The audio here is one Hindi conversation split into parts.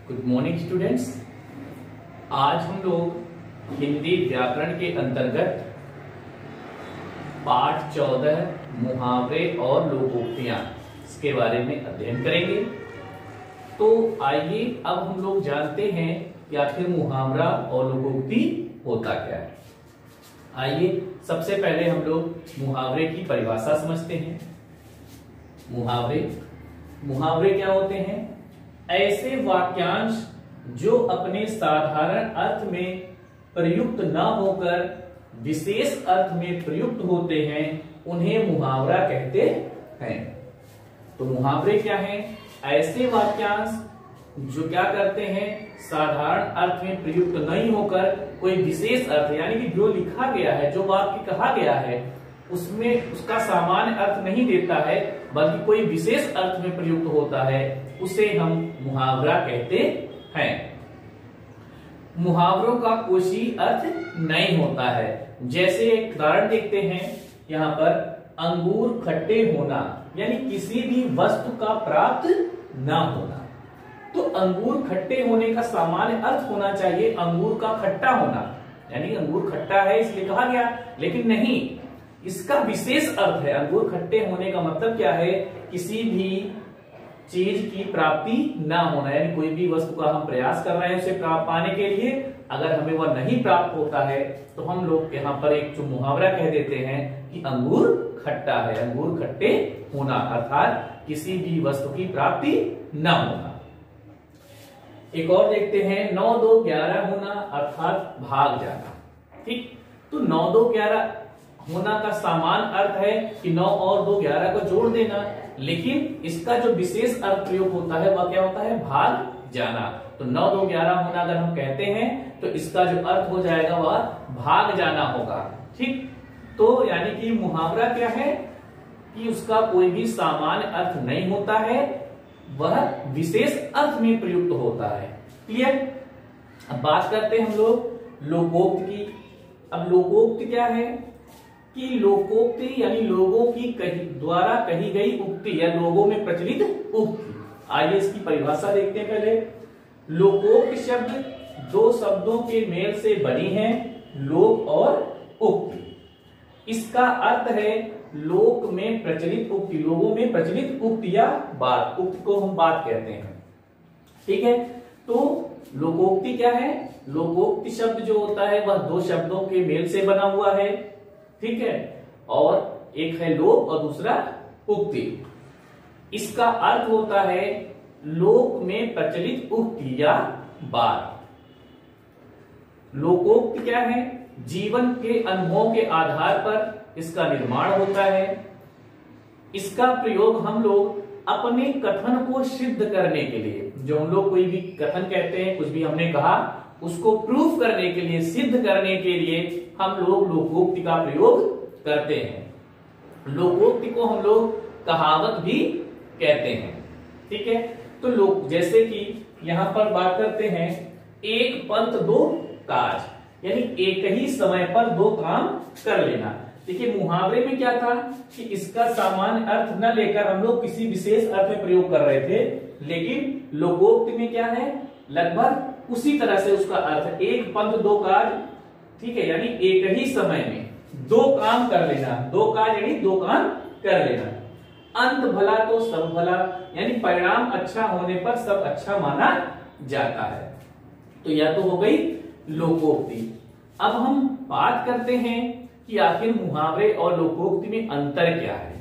Good morning students. आज हम लोग हिंदी व्याकरण के अंतर्गत पाठ 14 मुहावरे और लोकोक्तियां इसके बारे में अध्ययन करेंगे। तो आइए अब हम लोग जानते हैं कि आखिर मुहावरा और लोकोक्ति होता क्या है। आइए सबसे पहले हम लोग मुहावरे की परिभाषा समझते हैं। मुहावरे क्या होते हैं? ऐसे वाक्यांश जो अपने साधारण अर्थ में प्रयुक्त न होकर विशेष अर्थ में प्रयुक्त होते हैं उन्हें मुहावरा कहते हैं। तो मुहावरे क्या हैं? ऐसे वाक्यांश जो क्या करते हैं, साधारण अर्थ में प्रयुक्त नहीं होकर कोई विशेष अर्थ यानी कि जो लिखा गया है, जो वाक्य कहा गया है उसमें उसका सामान्य अर्थ नहीं देता है बल्कि कोई विशेष अर्थ में प्रयुक्त होता है, उसे हम मुहावरा कहते हैं। मुहावरों का कोई अर्थ नहीं होता है। जैसे एक उदाहरण देखते हैं यहाँ पर, अंगूर खट्टे होना यानी किसी भी वस्तु का प्राप्त ना होना। तो अंगूर खट्टे होने का सामान्य अर्थ होना चाहिए अंगूर का खट्टा होना, यानी अंगूर खट्टा है इसलिए कहा गया, लेकिन नहीं, इसका विशेष अर्थ है। अंगूर खट्टे होने का मतलब क्या है? किसी भी चीज की प्राप्ति ना होना, यानी कोई भी वस्तु का हम प्रयास कर रहे हैं उसे प्राप्त पाने के लिए, अगर हमें वह नहीं प्राप्त होता है तो हम लोग यहाँ पर एक जो मुहावरा कह देते हैं कि अंगूर खट्टा है, अंगूर खट्टे होना, अर्थात किसी भी वस्तु की प्राप्ति ना होना। एक और देखते हैं, 9 2 11 होना अर्थात भाग जाना। ठीक, तो 9 2 11 होना का सामान्य अर्थ है कि 9 और 2 11 को जोड़ देना, लेकिन इसका जो विशेष अर्थ प्रयोग होता है वह क्या होता है? भाग जाना। तो 9 2 11 होना अगर हम कहते हैं तो इसका जो अर्थ हो जाएगा वह भाग जाना होगा। ठीक, तो यानी कि मुहावरा क्या है कि उसका कोई भी सामान्य अर्थ नहीं होता है, वह विशेष अर्थ में प्रयुक्त होता है। क्लियर? अब बात करते हैं हम लोग लोकोक्त की। अब लोकोक्त क्या है कि लोकोक्ति यानी लोगों की द्वारा कही गई उक्ति या लोगों में प्रचलित उक्ति। आइए इसकी परिभाषा देखते हैं। पहले, लोकोक्त शब्द दो शब्दों के मेल से बनी है, लोक और उक्ति। इसका अर्थ है लोक में प्रचलित उक्ति, लोगों में प्रचलित उक्ति या बात, उक्ति को हम बात कहते हैं। ठीक है, तो लोकोक्ति क्या है? लोकोक्ति शब्द जो होता है वह दो शब्दों के मेल से बना हुआ है, ठीक है, और एक है लोक और दूसरा उक्ति। इसका अर्थ होता है लोक में प्रचलित उक्ति या बात। लोकोक्ति क्या है? जीवन के अनुभवों के आधार पर इसका निर्माण होता है। इसका प्रयोग हम लोग अपने कथन को सिद्ध करने के लिए, जो हम लोग कोई भी कथन कहते हैं, कुछ भी हमने कहा उसको प्रूफ करने के लिए, सिद्ध करने के लिए हम लोग लोकोक्ति का प्रयोग करते हैं। लोकोक्ति को हम लोग कहावत भी कहते हैं। ठीक है, तो लोग जैसे कि यहां पर बात करते हैं, एक पंथ दो काज, यानी एक ही समय पर दो काम कर लेना। देखिए मुहावरे में क्या था कि इसका सामान्य अर्थ न लेकर हम लोग किसी विशेष अर्थ में प्रयोग कर रहे थे, लेकिन लोकोक्ति में क्या है, लगभग उसी तरह से उसका अर्थ, एक पंथ दो काज, ठीक है, यानी एक ही समय में दो काम कर लेना, दो काज यानी दो काम कर लेना। अंत भला तो सब भला, यानी परिणाम अच्छा होने पर सब अच्छा माना जाता है। तो यह तो हो गई लोकोक्ति। अब हम बात करते हैं कि आखिर मुहावरे और लोकोक्ति में अंतर क्या है।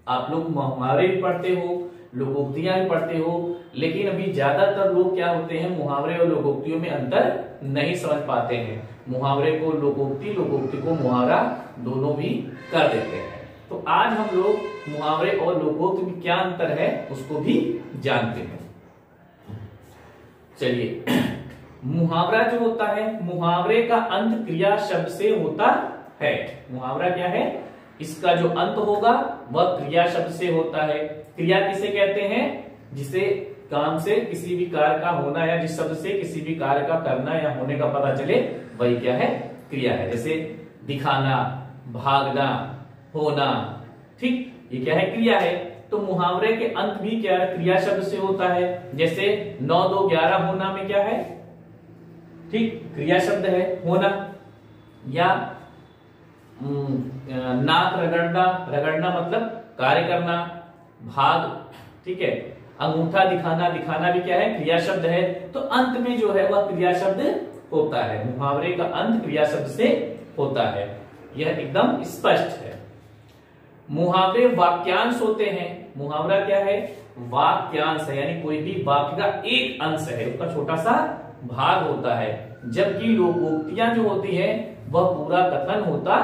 आप लोग मुहावरे भी पढ़ते हो, लोकोक्तियां भी पढ़ते हो, लेकिन अभी ज्यादातर लोग क्या होते हैं, मुहावरे और लोकोक्तियों में अंतर नहीं समझ पाते हैं। मुहावरे को लोकोक्ति, लोकोक्ति को मुहावरा दोनों भी कर देते हैं। तो आज हम लोग मुहावरे और लोकोक्ति में क्या अंतर है उसको भी जानते हैं। चलिए, मुहावरा जो होता है, मुहावरे का अंत क्रिया शब्द से होता है। मुहावरा क्या है? इसका जो अंत होगा वह क्रिया शब्द से होता है। क्रिया किसे कहते हैं? जिसे काम से किसी भी कार्य का होना या जिस शब्द से किसी भी कार्य का करना या होने का पता चले वही क्या है? क्रिया है। जैसे दिखाना, भागना, होना, ठीक, ये क्या है? क्रिया है। तो मुहावरे के अंत भी क्या है, क्रिया शब्द से होता है। जैसे 9 2 11 होना में क्या है, ठीक, क्रिया शब्द है होना। या नाक रगड़ना, रगड़ना मतलब कार्य करना, भाग, ठीक है। अंगूठा दिखाना, दिखाना भी क्या है, क्रिया शब्द है। तो अंत में जो है वह क्रिया शब्द होता है, मुहावरे का अंत क्रिया शब्द से होता है, यह एकदम स्पष्ट है। मुहावरे वाक्यांश होते हैं। मुहावरा क्या है, वाक्यांश है, यानी कोई भी वाक्य का एक अंश है, उसका छोटा सा भाग होता है। जबकि लोकोक्तियां जो होती है वह पूरा कथन होता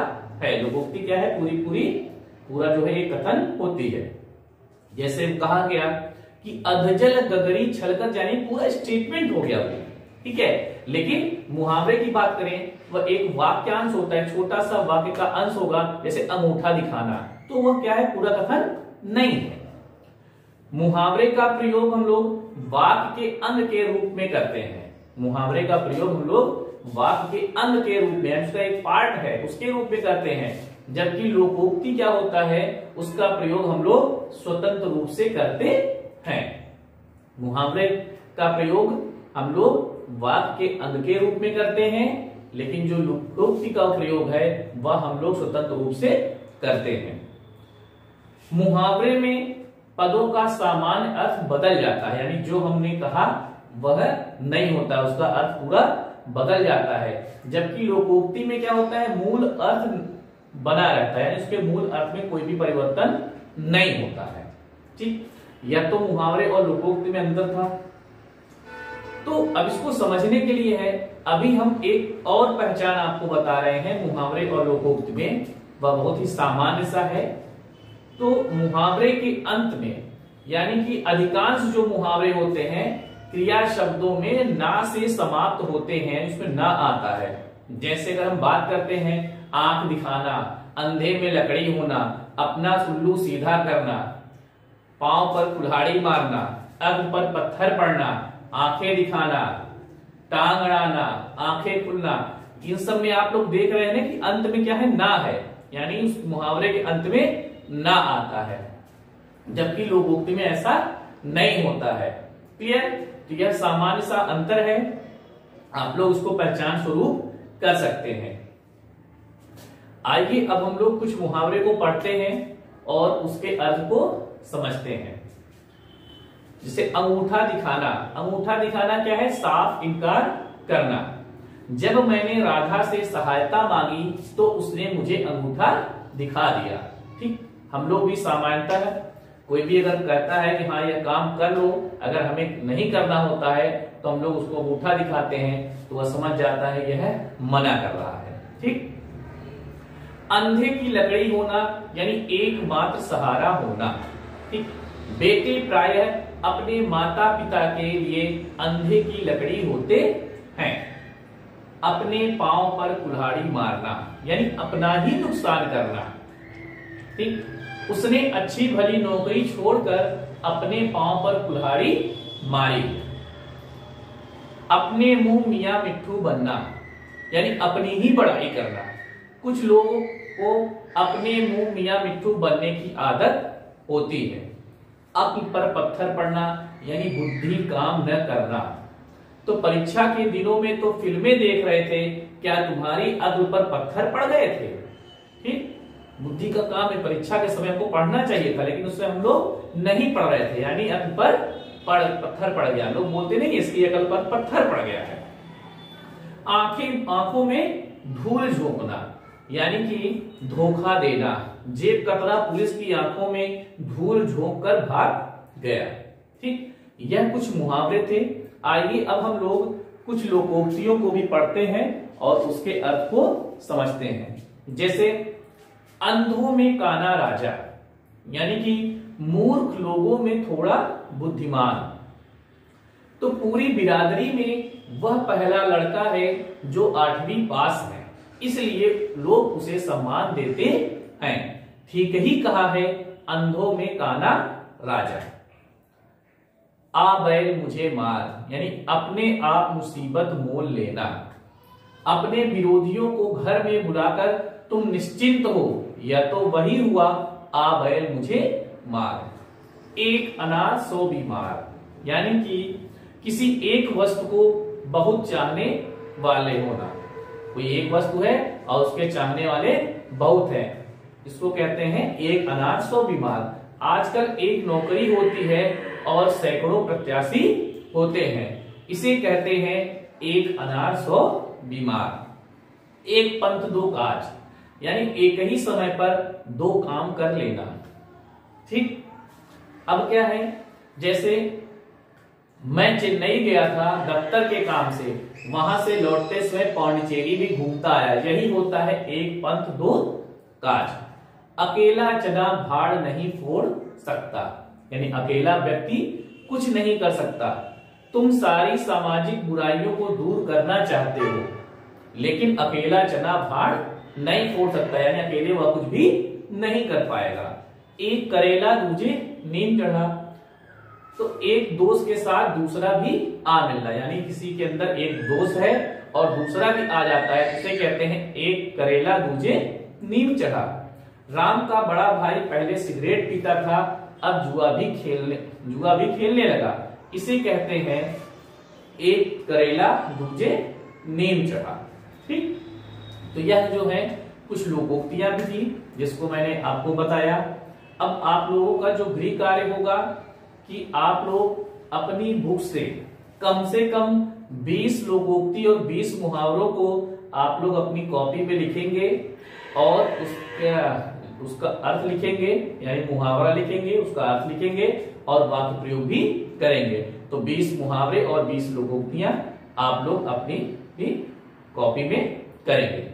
है। लोकोक्ति क्या है, पूरा जो है ये कथन होती है। जैसे कहा गया कि अधजल गगरी छलकर, यानी पूरा स्टेटमेंट हो गया वो, ठीक है। लेकिन मुहावरे की बात करें, वह एक वाक्यांश होता है, छोटा सा वाक्य का अंश होगा। जैसे अंगूठा दिखाना, तो वह क्या है, पूरा कथन नहीं है। मुहावरे का प्रयोग हम लोग वाक्य के अंग के रूप में करते हैं। मुहावरे का प्रयोग हम लोग वाक्य के अंग के रूप में, उसका एक पार्ट है, उसके रूप में करते हैं। जबकि लोकोक्ति क्या होता है, उसका प्रयोग हम लोग स्वतंत्र रूप से करते हैं। मुहावरे का प्रयोग हम लोग वाक्य के अंग के रूप में करते हैं, लेकिन जो लोकोक्ति का प्रयोग है वह हम लोग स्वतंत्र रूप से करते हैं। मुहावरे में पदों का सामान्य अर्थ बदल जाता है, यानी जो हमने कहा वह नहीं होता, उसका अर्थ पूरा बदल जाता है। जबकि लोकोक्ति में क्या होता है, मूल अर्थ बना रहता है, यानी उसके मूल अर्थ में कोई भी परिवर्तन नहीं होता है, ठीक। यह तो मुहावरे और लोकोक्ति में अंतर था। तो अब इसको समझने के लिए है, अभी हम एक और पहचान आपको बता रहे हैं मुहावरे और लोकोक्ति में, वह बहुत ही सामान्य सा है। तो मुहावरे के अंत में, यानी कि अधिकांश जो मुहावरे होते हैं क्रिया शब्दों में ना से समाप्त होते हैं, उसमें ना आता है। जैसे अगर हम बात करते हैं, आंख दिखाना, अंधे में लकड़ी होना, अपना सुल्लू सीधा करना, पांव पर कुल्हाड़ी मारना, अग्ग पर पत्थर पड़ना, आंखें दिखाना, टांग अड़ाना, आंखें खुलना, इन सब में आप लोग देख रहे हैं कि अंत में क्या है, ना है, यानी उस मुहावरे के अंत में ना आता है। जबकि लोकोक्ति में ऐसा नहीं होता है। क्लियर? तो यह सामान्य सा अंतर है, आप लोग उसको पहचान स्वरूप कर सकते हैं। आइए अब हम लोग कुछ मुहावरे को पढ़ते हैं और उसके अर्थ को समझते हैं। जैसे अंगूठा दिखाना। अंगूठा दिखाना क्या है, साफ इनकार करना। जब मैंने राधा से सहायता मांगी तो उसने मुझे अंगूठा दिखा दिया। ठीक, हम लोग भी सामान्यता है, कोई भी अगर कहता है कि हाँ यह काम कर लो, अगर हमें नहीं करना होता है तो हम लोग उसको अंगूठा दिखाते हैं, तो वह समझ जाता है यह मना कर रहा है। ठीक, अंधे की लकड़ी होना यानी एकमात्र सहारा होना। ठीक, बेटे प्रायः अपने माता पिता के लिए अंधे की लकड़ी होते हैं। अपने पांव पर कुल्हाड़ी मारना यानी अपना ही नुकसान करना। ठीक, उसने अच्छी भली नौकरी छोड़कर अपने पांव पर कुल्हाड़ी मारी। अपने मुंह मियां मिट्ठू बनना यानी अपनी ही बड़ाई करना। कुछ लोगों को अपने मुंह मियां मिट्ठू बनने की आदत होती है। अक्ल पर पत्थर पड़ना यानी बुद्धि काम न करना। तो परीक्षा के दिनों में तो फिल्में देख रहे थे, क्या तुम्हारी अक्ल पर पत्थर पड़ गए थे? ठीक, बुद्धि का काम है, परीक्षा के समय को पढ़ना चाहिए था, लेकिन उससे हम लोग नहीं पढ़ रहे थे, यानी अक्ल पर पत्थर पड़ गया। लोग बोलते नहीं इसकी अक्ल पर पत्थर पड़ गया है। आंखों में धूल झोंकना यानी कि धोखा देना। जेब कतरा पुलिस की आंखों में धूल झोंक कर भाग गया। ठीक, यह कुछ मुहावरे थे। आइए अब हम लोग कुछ लोकोक्तियों को भी पढ़ते हैं और उसके अर्थ को समझते हैं। जैसे अंधों में काना राजा यानी कि मूर्ख लोगों में थोड़ा बुद्धिमान। तो पूरी बिरादरी में वह पहला लड़का है जो 8वीं पास है, इसलिए लोग उसे सम्मान देते हैं। ठीक ही कहा है, अंधों में काना राजा। आ बैल मुझे मार यानी अपने आप मुसीबत मोल लेना। अपने विरोधियों को घर में बुलाकर तुम निश्चिंत हो, यह तो वही हुआ आ बैल मुझे मार। एक अनार 100 बीमार, यानी कि किसी एक वस्तु को बहुत चाहने वाले होना। कोई एक वस्तु है और उसके चाहने वाले बहुत हैं, इसको कहते हैं एक अनार 100 बीमार। आजकल एक नौकरी होती है और सैकड़ों प्रत्याशी होते हैं, इसे कहते हैं एक अनार 100 बीमार। एक पंथ दो काज, यानी एक ही समय पर दो काम कर लेना। ठीक, अब क्या है, जैसे मैं चेन्नई गया था दफ्तर के काम से, वहां से लौटते समय पौंडीचेरी भी घूमता आया, यही होता है एक पंथ दो काज। अकेला चना भाड़ नहीं फोड़ सकता, यानी अकेला व्यक्ति कुछ नहीं कर सकता। तुम सारी सामाजिक बुराइयों को दूर करना चाहते हो, लेकिन अकेला चना भाड़ नहीं फोड़ सकता, यानी अकेले वह कुछ भी नहीं कर पाएगा। एक करेला दूजे नीम चढ़ा, तो एक दोस्त के साथ दूसरा भी आ मिलना, यानी किसी के अंदर एक दोस्त है और दूसरा भी आ जाता है, इसे कहते हैं एक करेला दूजे नीम चढ़ा। राम का बड़ा भाई पहले सिगरेट पीता था, अब जुआ भी खेलने लगा, इसे कहते हैं एक करेला दूजे नीम चढ़ा। ठीक, तो यह जो है कुछ लोकोक्तियां भी थी जिसको मैंने आपको बताया। अब आप लोगों का जो गृह कार्य होगा कि आप लोग अपनी बुक से कम 20 लोकोक्ति और 20 मुहावरों को आप लोग अपनी कॉपी पे लिखेंगे और उसका अर्थ लिखेंगे, यानी मुहावरा लिखेंगे, उसका अर्थ लिखेंगे और वाक्य प्रयोग भी करेंगे। तो 20 मुहावरे और 20 लोकोक्तियां आप लोग अपनी कॉपी में करेंगे।